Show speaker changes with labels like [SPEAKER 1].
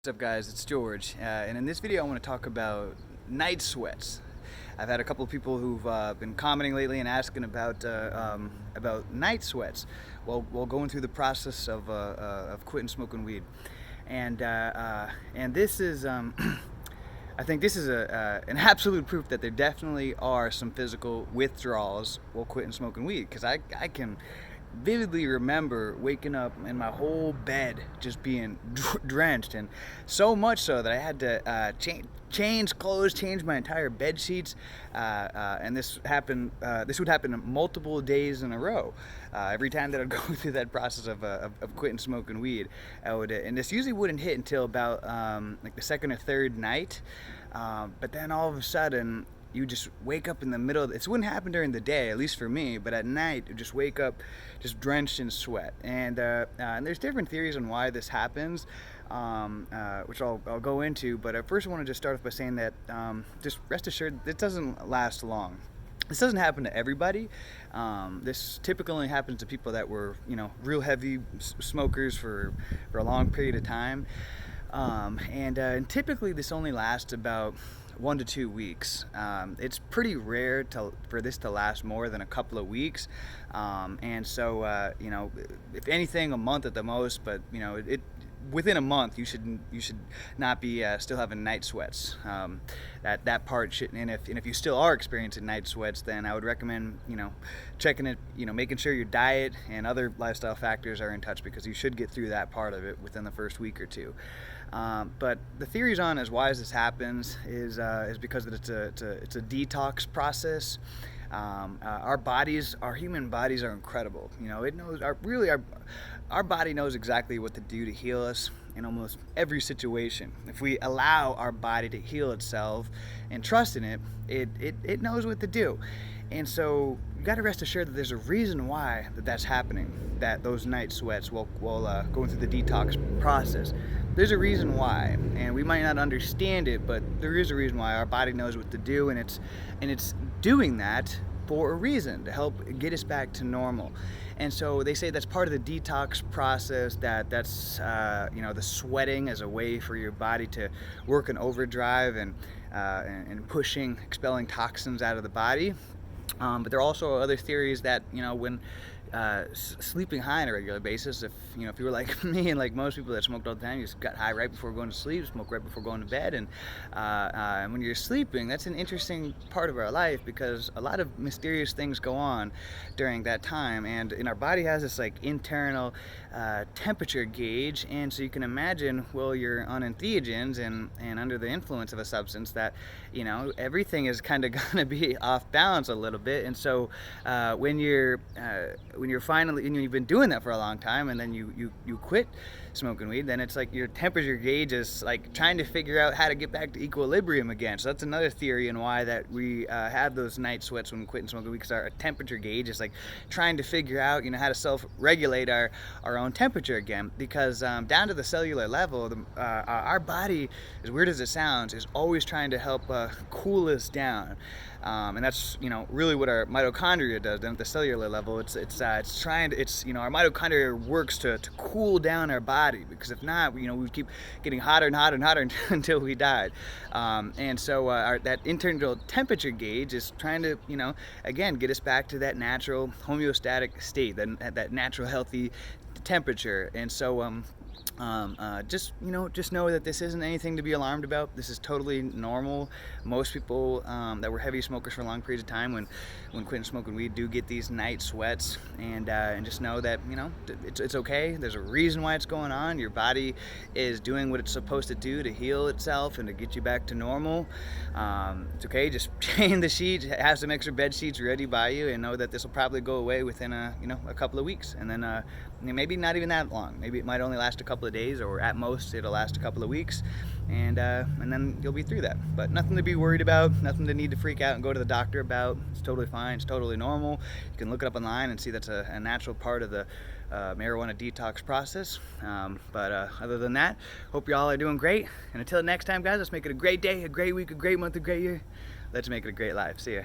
[SPEAKER 1] What's up guys, it's George, and in this video I want to talk about night sweats. I've had a couple of people who've been commenting lately and asking about night sweats while going through the process of quitting smoking weed, and this is I think this is an absolute proof that there definitely are some physical withdrawals while quitting smoking weed, because I can vividly remember waking up and my whole bed just being drenched, and so much so that I had to change clothes, change my entire bed sheets, and this would happen multiple days in a row. Every time that I'd go through that process of quitting smoking weed, I would, and this usually wouldn't hit until about like the second or third night, but then all of a sudden you just wake up in the middle of this wouldn't happen during the day, at least for me, but at night you just wake up just drenched in sweat. And there's different theories on why this happens, which I'll go into, but I first want to just start off by saying that just rest assured it doesn't last long. This doesn't happen to everybody. This typically only happens to people that were, real heavy smokers for a long period of time, and typically this only lasts about 1 to 2 weeks. It's pretty rare for this to last more than a couple of weeks, and so if anything, a month at the most. But within a month you should not be still having night sweats. That part shouldn't. And if you still are experiencing night sweats, then I would recommend checking it, making sure your diet and other lifestyle factors are in touch, because you should get through that part of it within the first week or two. But the theories on as why this happens is because it's a detox process. Our human bodies are incredible. It knows our body knows exactly what to do to heal us in almost every situation. If we allow our body to heal itself and trust in it, it knows what to do. And so you got to rest assured that there's a reason why that's happening, that those night sweats while going through the detox process. There's a reason why, and we might not understand it, but there is a reason why. Our body knows what to do, and it's doing that for a reason, to help get us back to normal. And so they say that's part of the detox process, that's the sweating as a way for your body to work in overdrive and expelling toxins out of the body. But there are also other theories that when sleeping high on a regular basis, if you were like me and like most people that smoked all the time, you just got high right before going to sleep, smoke right before going to bed, and when you're sleeping, that's an interesting part of our life, because a lot of mysterious things go on during that time, and our body has this like internal temperature gauge. And so you can imagine, well, you're on entheogens and under the influence of a substance, that everything is kind of gonna be off balance a little bit. And so when you've been doing that for a long time, and then you quit smoking weed, then it's like your temperature gauge is like trying to figure out how to get back to equilibrium again. So that's another theory and why that we have those night sweats when quitting smoking weed, because our temperature gauge is like trying to figure out how to self-regulate our own temperature again, because down to the cellular level, our body, as weird as it sounds, is always trying to help cool us down. And that's really what our mitochondria does. Then at the cellular level, it's trying to, our mitochondria works to cool down our body, because if not, we keep getting hotter and hotter and hotter until we died. And so that internal temperature gauge is trying to again get us back to that natural homeostatic state, that natural healthy temperature. And so just know that this isn't anything to be alarmed about. This is totally normal. Most people that were heavy smokers for long periods of time, when quitting smoking weed, do get these night sweats, and just know that it's okay. There's a reason why it's going on. Your body is doing what it's supposed to do to heal itself and to get you back to normal. It's okay. Just change the sheets, have some extra bed sheets ready by you, and know that this will probably go away within a couple of weeks, and then maybe not even that long. Maybe it might only last a couple of days, or at most it'll last a couple of weeks, and then you'll be through that. But nothing to be worried about, nothing to need to freak out and go to the doctor about. It's totally fine. It's totally normal. You can look it up online and see that's a natural part of the marijuana detox process. But other than that, hope y'all are doing great. And until next time, guys, let's make it a great day, a great week, a great month, a great year. Let's make it a great life. See ya.